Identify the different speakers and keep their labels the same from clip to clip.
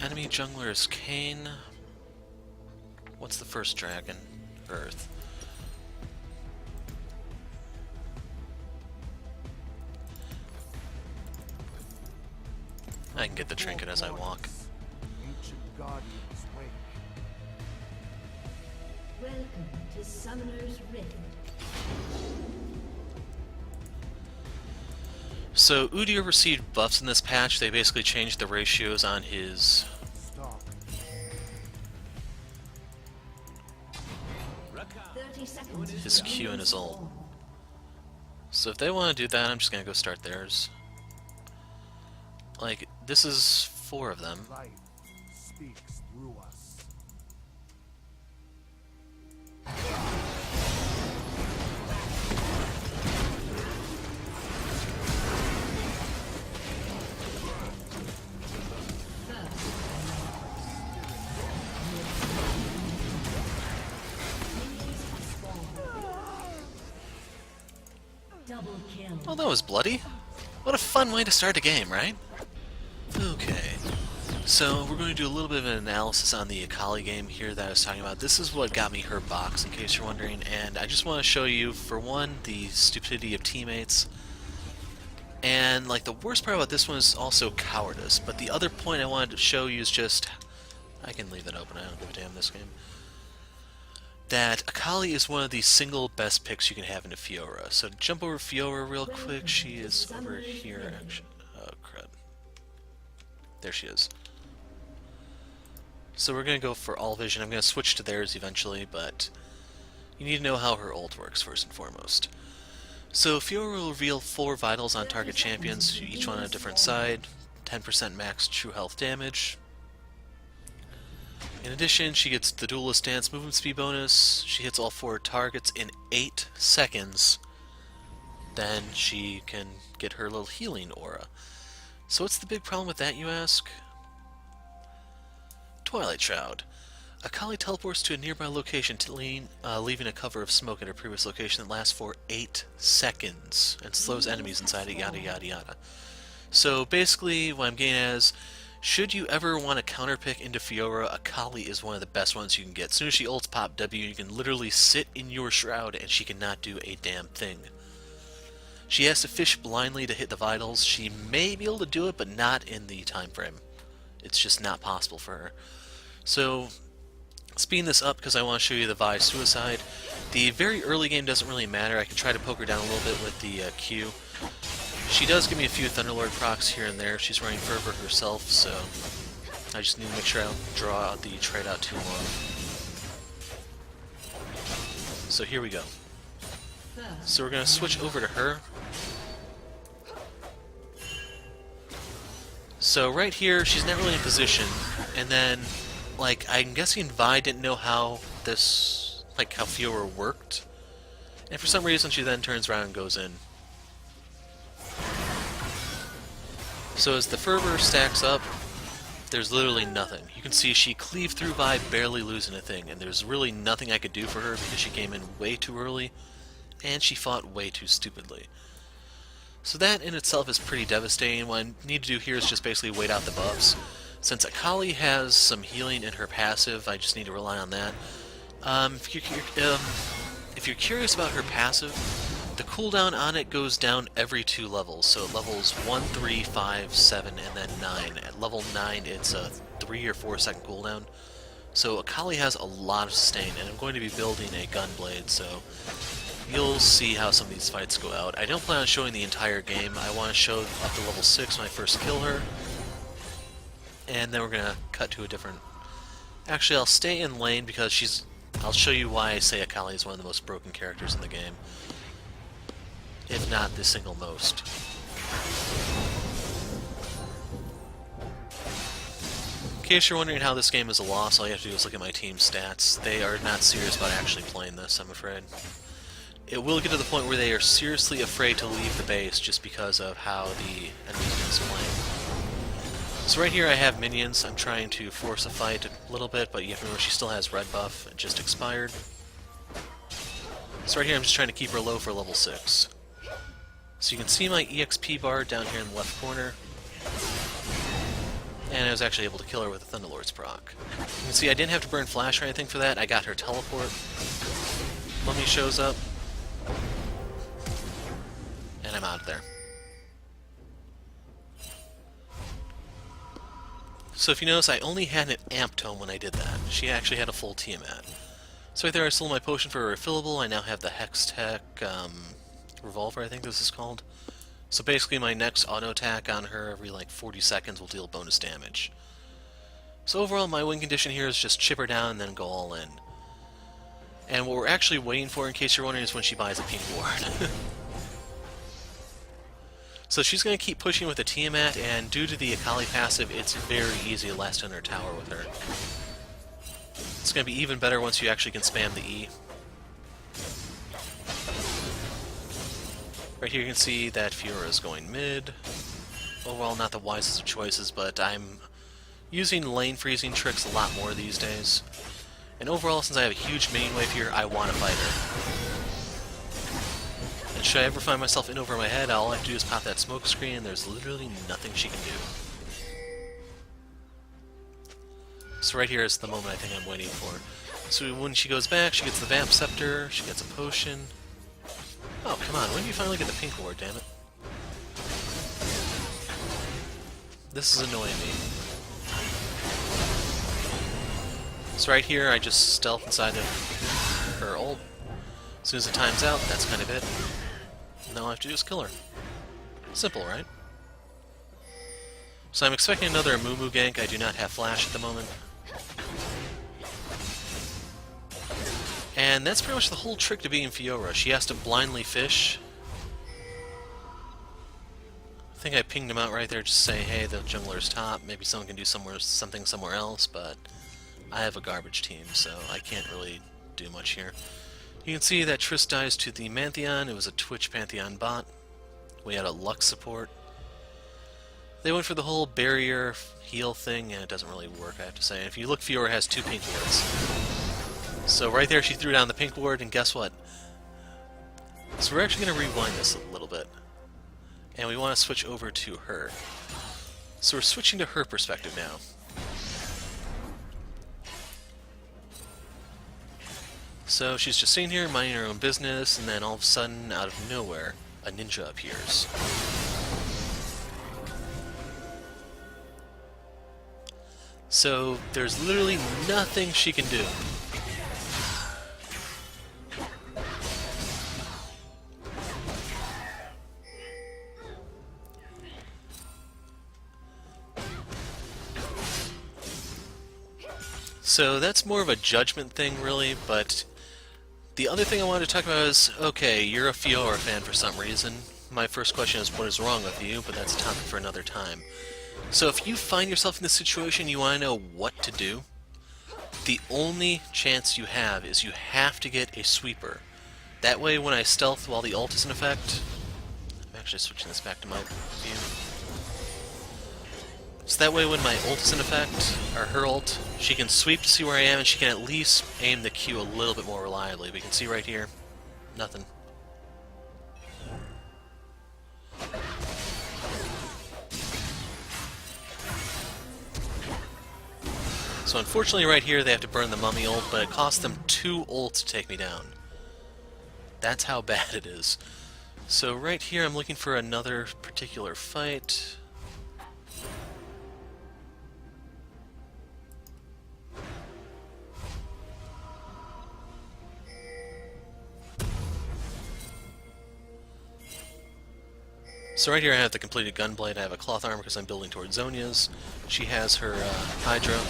Speaker 1: Enemy jungler is Kayn. What's the first dragon? Earth. I can get the trinket as I walk.
Speaker 2: Welcome to Summoner's Rift.
Speaker 1: So Udyr received buffs in this patch. They basically changed the ratios on his Q and his ult. So if they want to do that, I'm just gonna go start theirs. Like, this is 4 of them.
Speaker 2: Double kill.
Speaker 1: Oh, that was bloody. What a fun way to start a game, right? Okay, so we're going to do a little bit of an analysis on the Akali game here that I was talking about. This is what got me her box, in case you're wondering, and I just want to show you, for one, the stupidity of teammates, and like the worst part about this one is also cowardice, but the other point I wanted to show you is just, I can leave it open, I don't give a damn this game, that Akali is one of the single best picks you can have into Fiora. So jump over Fiora real quick, she is over here, actually. Oh, crud. There she is. So we're going to go for all vision. I'm going to switch to theirs eventually, but you need to know how her ult works first and foremost. So Fiora will reveal 4 vitals on target champions, each one on a different side, 10% max true health damage. In addition, she gets the Duelist Dance movement speed bonus, she hits all 4 targets in 8 seconds, then she can get her little healing aura. So what's the big problem with that, you ask? Twilight Shroud. Akali teleports to a nearby location, leaving a cover of smoke at her previous location that lasts for 8 seconds, and slows enemies inside it, yada yada yada. So basically, what I'm getting at is, should you ever want to counterpick into Fiora, Akali is one of the best ones you can get. As soon as she ults pop W, you can literally sit in your shroud and she cannot do a damn thing. She has to fish blindly to hit the vitals. She may be able to do it, but not in the time frame. It's just not possible for her. So, speeding this up because I want to show you the Vi suicide. The very early game doesn't really matter. I can try to poke her down a little bit with the Q. She does give me a few Thunderlord procs here and there. She's running Fervor herself, so I just need to make sure I don't draw out the trade out too long. So here we go. So we're going to switch over to her. So right here, she's not really in position, and then, like, I'm guessing Vi didn't know how this, like, how Fiora worked, and for some reason she then turns around and goes in. So as the Fervor stacks up, there's literally nothing. You can see she cleaved through Vi, barely losing a thing, and there's really nothing I could do for her because she came in way too early, and she fought way too stupidly. So that in itself is pretty devastating. What I need to do here is just basically wait out the buffs. Since Akali has some healing in her passive, I just need to rely on that. If you're curious about her passive, the cooldown on it goes down every 2 levels. So at levels 1, 3, 5, 7, and then 9. At level 9, it's a 3 or 4 second cooldown. So Akali has a lot of sustain, and I'm going to be building a Gunblade, so you'll see how some of these fights go out. I don't plan on showing the entire game. I want to show up to level 6 when I first kill her, and then we're going to cut to a different... Actually, I'll stay in lane because I'll show you why I say Akali is one of the most broken characters in the game, if not the single most. In case you're wondering how this game is a loss, all you have to do is look at my team's stats. They are not serious about actually playing this, I'm afraid. It will get to the point where they are seriously afraid to leave the base just because of how the enemy is playing. So right here I have minions. I'm trying to force a fight a little bit, but you have to remember she still has red buff. It just expired. So right here I'm just trying to keep her low for level 6. So you can see my EXP bar down here in the left corner. And I was actually able to kill her with a Thunderlord's proc. You can see I didn't have to burn flash or anything for that. I got her teleport. Mummy shows up. And I'm out of there. So if you notice, I only had an Amp Tome when I did that. She actually had a full Tiamat. So right there I sold my potion for a refillable. I now have the Hex Tech Revolver, I think this is called. So basically my next auto attack on her every like 40 seconds will deal bonus damage. So overall my win condition here is just chip her down and then go all in. And what we're actually waiting for, in case you're wondering, is when she buys a pink ward. So she's going to keep pushing with the Tiamat, and due to the Akali passive, it's very easy to last in her tower with her. It's going to be even better once you actually can spam the E. Right here you can see that Fiora is going mid. Overall, not the wisest of choices, but I'm using lane freezing tricks a lot more these days. And overall, since I have a huge main wave here, I want to fight her. And should I ever find myself in over my head, all I have to do is pop that smoke screen, and there's literally nothing she can do. So right here is the moment I think I'm waiting for. So when she goes back, she gets the Vamp Scepter, she gets a potion. Oh, come on, when do you finally get the pink ward, damn it? This is annoying me. So right here, I just stealth inside of her ult. As soon as the time's out, that's kind of it. Now all I have to do is kill her. Simple, right? So I'm expecting another Moo gank. I do not have flash at the moment. And that's pretty much the whole trick to being Fiora. She has to blindly fish. I think I pinged him out right there, just say, hey, the jungler's top. Maybe someone can do something somewhere else, but I have a garbage team, so I can't really do much here. You can see that Triss dies to the Pantheon. It was a Twitch Pantheon bot. We had a Lux support. They went for the whole barrier heal thing, and it doesn't really work, I have to say. And if you look, Fiora has 2 pink wards. So right there, she threw down the pink ward, and guess what? So we're actually going to rewind this a little bit. And we want to switch over to her. So we're switching to her perspective now. So she's just sitting here, minding her own business, and then all of a sudden, out of nowhere, a ninja appears. So there's literally nothing she can do. So that's more of a judgment thing, really, but the other thing I wanted to talk about is, okay, you're a Fiora fan for some reason. My first question is, what is wrong with you? But that's a topic for another time. So if you find yourself in this situation, you want to know what to do, the only chance you have is you have to get a sweeper. That way, when I stealth while the ult is in effect... I'm actually switching this back to my view. So that way, when my ult is in effect, or her ult, she can sweep to see where I am, and she can at least aim the Q a little bit more reliably. We can see right here, nothing. So unfortunately right here they have to burn the mummy ult, but it costs them 2 ults to take me down. That's how bad it is. So right here I'm looking for another particular fight. So right here I have the completed Gunblade, I have a Cloth Armor because I'm building towards Zonia's. She has her Hydra.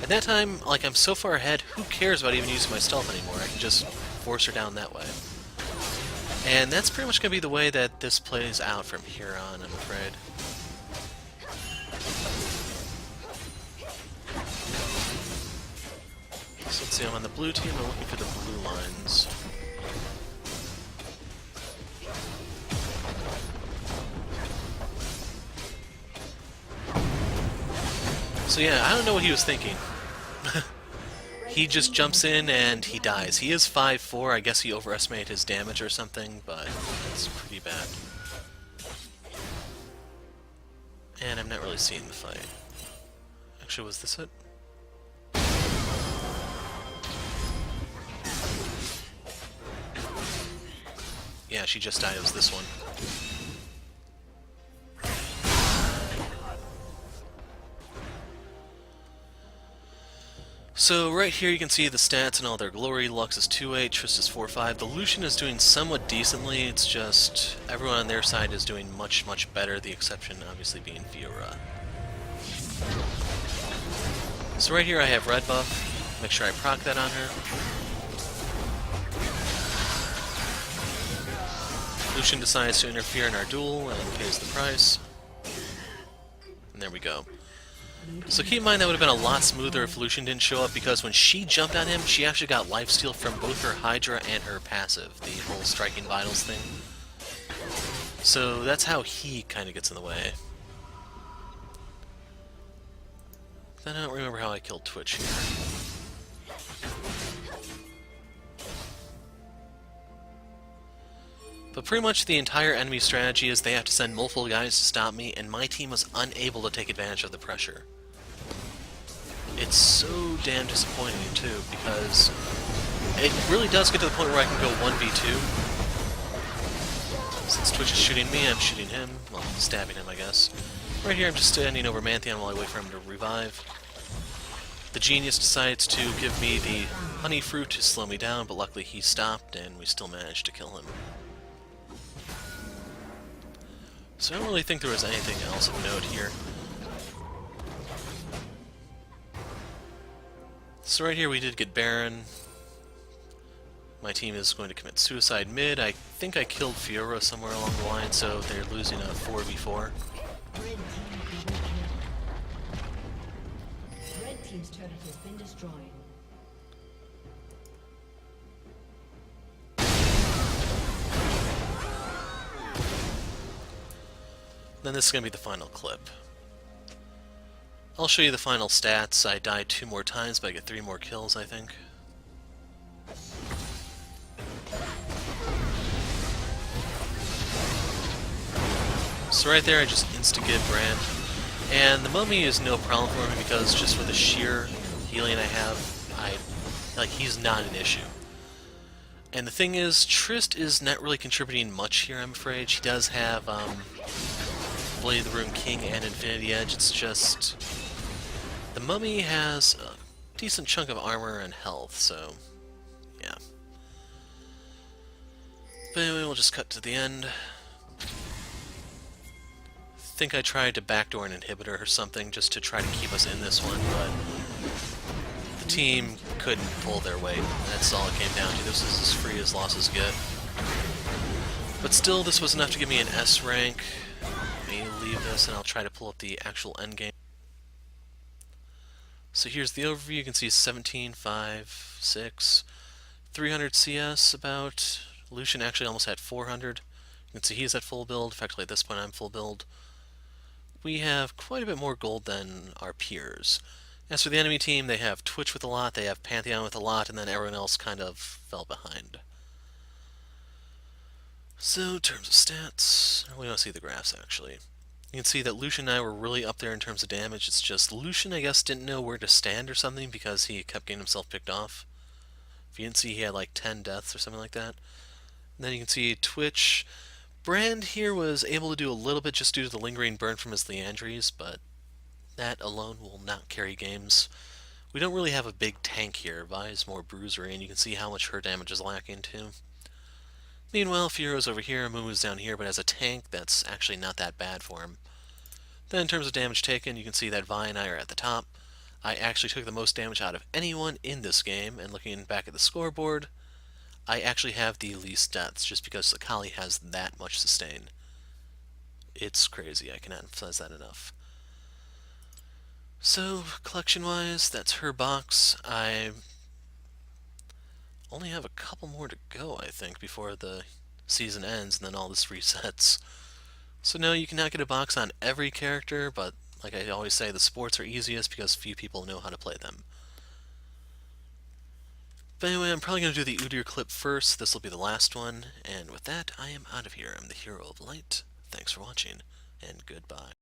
Speaker 1: At that time, like, I'm so far ahead, who cares about even using my stealth anymore? I can just force her down that way. And that's pretty much going to be the way that this plays out from here on, I'm afraid. So let's see, I'm on the blue team, I'm looking for the blue lines. So yeah, I don't know what he was thinking. He just jumps in and he dies. He is 5'4", I guess he overestimated his damage or something, but it's pretty bad. And I'm not really seeing the fight. Actually, was this it? Yeah, she just died. It was this one. So right here you can see the stats in all their glory. Lux is 2-8, Trist is 4-5. The Lucian is doing somewhat decently. It's just everyone on their side is doing much, much better. The exception obviously being Fiora. So right here I have red buff. Make sure I proc that on her. Lucian decides to interfere in our duel and pays the price. And there we go. So keep in mind that would have been a lot smoother if Lucian didn't show up, because when she jumped on him, she actually got lifesteal from both her Hydra and her passive, the whole striking vitals thing. So that's how he kind of gets in the way. Then I don't remember how I killed Twitch here. But pretty much the entire enemy strategy is they have to send multiple guys to stop me, and my team was unable to take advantage of the pressure. It's so damn disappointing, too, because it really does get to the point where I can go 1v2. Since Twitch is shooting me, I'm shooting him. Well, stabbing him, I guess. Right here, I'm just standing over Mantheon while I wait for him to revive. The genius decides to give me the honey fruit to slow me down, but luckily he stopped, and we still managed to kill him. So I don't really think there was anything else of note here. So right here we did get Baron. My team is going to commit suicide mid. I think I killed Fiora somewhere along the line, so they're losing a 4v4.
Speaker 2: Red team's turret has been destroyed.
Speaker 1: Then this is going to be the final clip. I'll show you the final stats. I died 2 more times, but I get 3 more kills, I think. So right there, I just insta-get Brand. And the Mummy is no problem for me, because just with the sheer healing I have, he's not an issue. And the thing is, Trist is not really contributing much here, I'm afraid. She does have, Blade of the Rune King and Infinity Edge. It's just the Mummy has a decent chunk of armor and health, so yeah. But anyway, we'll just cut to the end. I think I tried to backdoor an inhibitor or something just to try to keep us in this one, but the team couldn't pull their weight. That's all it came down to. This is as free as losses get. But still, this was enough to give me an S rank. Leave this and I'll try to pull up the actual endgame. So here's the overview. You can see 17, 5, 6, 300 CS about. Lucian actually almost had 400. You can see he's at full build. Effectively at this point I'm full build. We have quite a bit more gold than our peers. As for the enemy team, they have Twitch with a lot, they have Pantheon with a lot, and then everyone else kind of fell behind. So in terms of stats, we don't see the graphs actually. You can see that Lucian and I were really up there in terms of damage. It's just Lucian, I guess, didn't know where to stand or something because he kept getting himself picked off. If you didn't see, he had like 10 deaths or something like that. And then you can see Twitch. Brand here was able to do a little bit just due to the lingering burn from his Leandries, but that alone will not carry games. We don't really have a big tank here. Vi is more bruisery, and you can see how much her damage is lacking too. Meanwhile, Fiora's over here, Mumu's down here, but as a tank, that's actually not that bad for him. Then in terms of damage taken, you can see that Vi and I are at the top. I actually took the most damage out of anyone in this game, and looking back at the scoreboard, I actually have the least deaths, just because Akali has that much sustain. It's crazy, I cannot emphasize that enough. So, collection-wise, that's her box. I only have a couple more to go, I think, before the season ends and then all this resets. So no, you cannot get a box on every character, but like I always say, the sports are easiest because few people know how to play them. But anyway, I'm probably going to do the Udyr clip first. This will be the last one, and with that, I am out of here. I'm the Hero of Light. Thanks for watching, and goodbye.